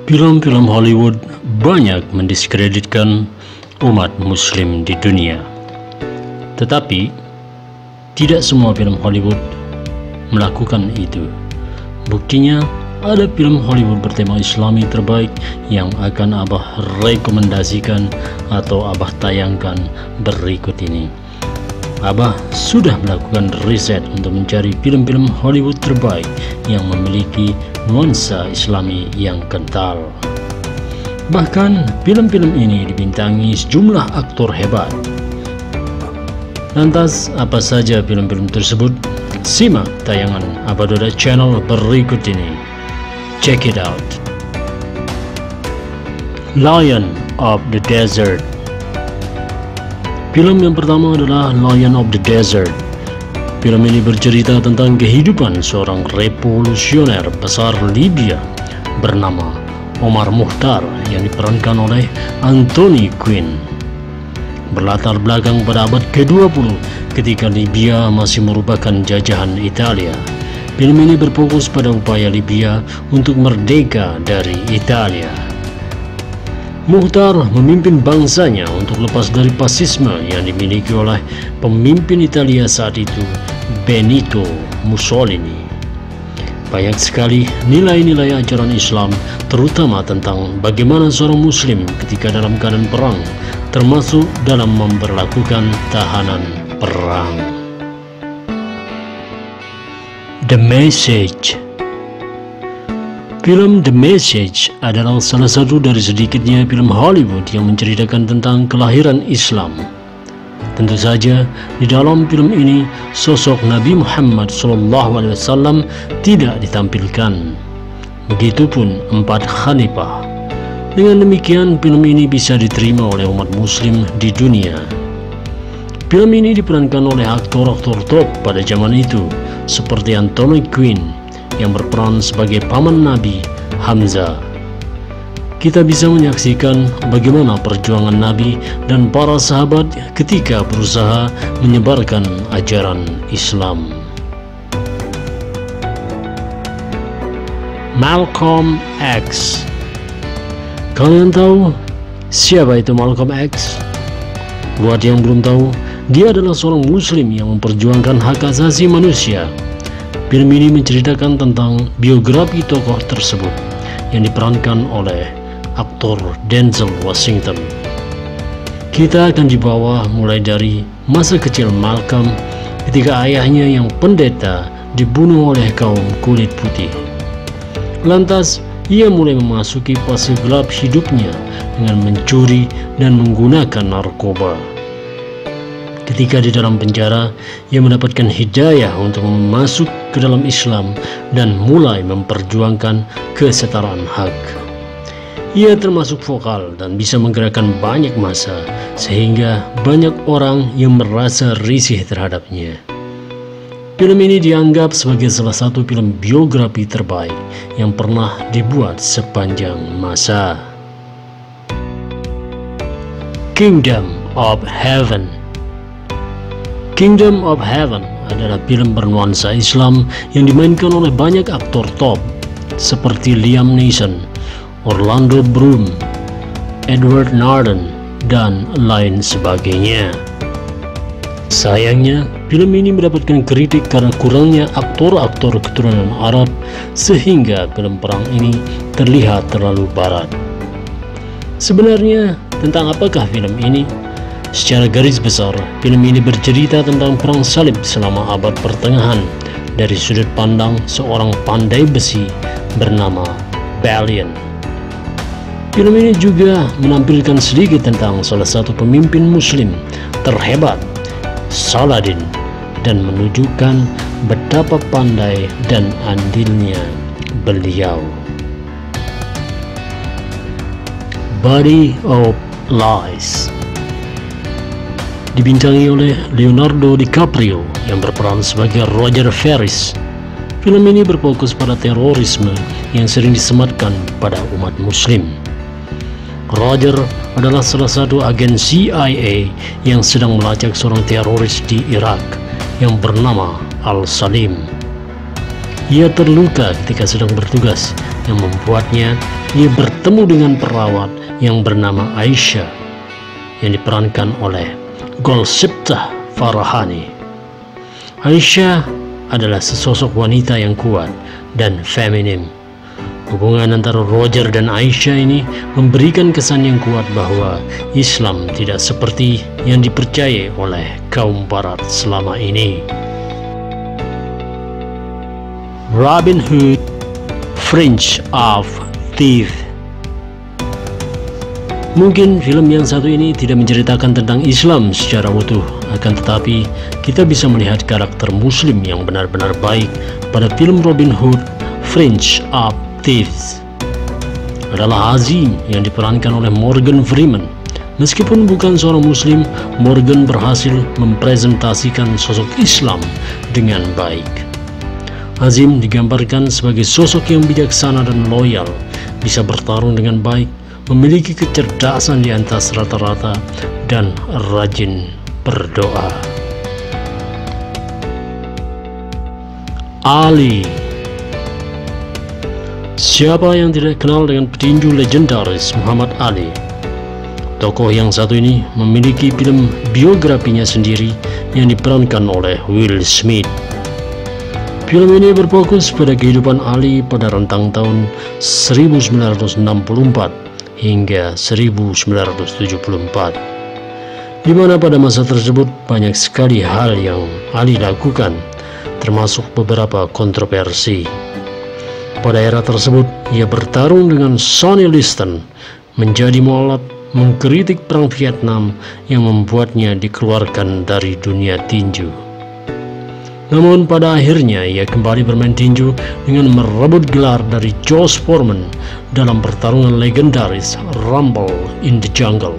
Film-film Hollywood banyak mendiskreditkan umat muslim di dunia. Tetapi, tidak semua film Hollywood melakukan itu. Buktinya, ada film Hollywood bertema Islami terbaik yang akan Abah rekomendasikan atau Abah tayangkan berikut ini. Abah sudah melakukan riset untuk mencari film-film Hollywood terbaik yang memiliki nuansa Islami yang kental. Bahkan film-film ini dibintangi sejumlah aktor hebat. Lantas, apa saja film-film tersebut? Simak tayangan Abah Doda Channel berikut ini. Check it out. Lion of the Desert. Film yang pertama adalah Lion of the Desert. Film ini bercerita tentang kehidupan seorang revolusioner besar Libya bernama Omar Mukhtar yang diperankan oleh Anthony Quinn. Berlatar belakang pada abad ke-20 ketika Libya masih merupakan jajahan Italia. Film ini berfokus pada upaya Libya untuk merdeka dari Italia. Mukhtar memimpin bangsanya untuk lepas dari fasisme yang dimiliki oleh pemimpin Italia saat itu, Benito Mussolini. Banyak sekali nilai-nilai ajaran Islam, terutama tentang bagaimana seorang muslim ketika dalam keadaan perang, termasuk dalam memperlakukan tahanan perang. The Message. Film The Message adalah salah satu dari sedikitnya film Hollywood yang menceritakan tentang kelahiran Islam. Tentu saja, di dalam film ini sosok Nabi Muhammad SAW tidak ditampilkan. Begitupun 4 khalifah. Dengan demikian, film ini bisa diterima oleh umat muslim di dunia. Film ini diperankan oleh aktor-aktor top pada zaman itu, seperti Anthony Quinn yang berperan sebagai paman Nabi, Hamzah. Kita bisa menyaksikan bagaimana perjuangan Nabi dan para sahabat ketika berusaha menyebarkan ajaran Islam. Malcolm X. Kalian tahu siapa itu Malcolm X? Buat yang belum tahu, dia adalah seorang muslim yang memperjuangkan hak asasi manusia. Film ini menceritakan tentang biografi tokoh tersebut yang diperankan oleh aktor Denzel Washington. Kita akan dibawa mulai dari masa kecil Malcolm ketika ayahnya yang pendeta dibunuh oleh kaum kulit putih. Lantas, ia mulai memasuki fase gelap hidupnya dengan mencuri dan menggunakan narkoba. Ketika di dalam penjara, ia mendapatkan hidayah untuk masuk ke dalam Islam dan mulai memperjuangkan kesetaraan hak. Ia termasuk vokal dan bisa menggerakkan banyak massa, sehingga banyak orang yang merasa risih terhadapnya. Film ini dianggap sebagai salah satu film biografi terbaik yang pernah dibuat sepanjang masa. Kingdom of Heaven. Kingdom of Heaven adalah film bernuansa Islam yang dimainkan oleh banyak aktor top seperti Liam Neeson, Orlando Bloom, Edward Norton, dan lain sebagainya. Sayangnya, film ini mendapatkan kritik karena kurangnya aktor-aktor keturunan Arab sehingga film perang ini terlihat terlalu barat. Sebenarnya, tentang apakah film ini? Secara garis besar, film ini bercerita tentang perang salib selama abad pertengahan dari sudut pandang seorang pandai besi bernama Balian. Film ini juga menampilkan sedikit tentang salah satu pemimpin muslim terhebat, Saladin, dan menunjukkan betapa pandai dan andilnya beliau. Body of Lies. Dibintangi oleh Leonardo DiCaprio yang berperan sebagai Roger Ferris. Film ini berfokus pada terorisme yang sering disematkan pada umat muslim. Roger adalah salah satu agen CIA yang sedang melacak seorang teroris di Irak yang bernama Al-Salim. Ia terluka ketika sedang bertugas yang membuatnya ia bertemu dengan perawat yang bernama Aisyah yang diperankan oleh Golshifteh Farahani. Aisyah adalah sesosok wanita yang kuat dan feminim. Hubungan antara Roger dan Aisyah ini memberikan kesan yang kuat bahwa Islam tidak seperti yang dipercayai oleh kaum barat selama ini. Robin Hood, Prince of Thieves. Mungkin film yang satu ini tidak menceritakan tentang Islam secara utuh, akan tetapi kita bisa melihat karakter muslim yang benar-benar baik pada film Robin Hood, Prince of Thieves. Adalah Azim yang diperankan oleh Morgan Freeman. Meskipun bukan seorang muslim, Morgan berhasil mempresentasikan sosok Islam dengan baik. Azim digambarkan sebagai sosok yang bijaksana dan loyal, bisa bertarung dengan baik, memiliki kecerdasan di atas rata-rata, dan rajin berdoa. Ali. Siapa yang tidak kenal dengan petinju legendaris Muhammad Ali? Tokoh yang satu ini memiliki film biografinya sendiri yang diperankan oleh Will Smith. Film ini berfokus pada kehidupan Ali pada rentang tahun 1964 hingga 1974, di mana pada masa tersebut banyak sekali hal yang Ali lakukan, termasuk beberapa kontroversi. Pada era tersebut, ia bertarung dengan Sonny Liston, menjadi mualaf, mengkritik perang Vietnam yang membuatnya dikeluarkan dari dunia tinju. Namun pada akhirnya ia kembali bermain tinju dengan merebut gelar dari George Foreman dalam pertarungan legendaris Rumble in the Jungle.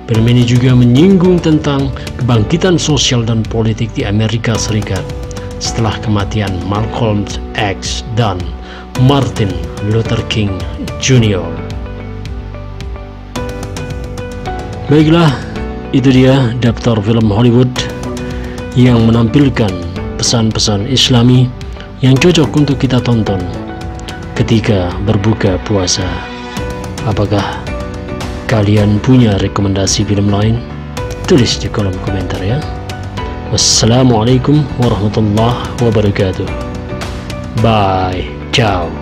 Film ini juga menyinggung tentang kebangkitan sosial dan politik di Amerika Serikat setelah kematian Malcolm X dan Martin Luther King Jr. Baiklah, itu dia daftar film Hollywood yang menampilkan pesan-pesan Islami yang cocok untuk kita tonton ketika berbuka puasa. Apakah kalian punya rekomendasi film lain? Tulis di kolom komentar ya. Wassalamualaikum warahmatullahi wabarakatuh. Bye, ciao.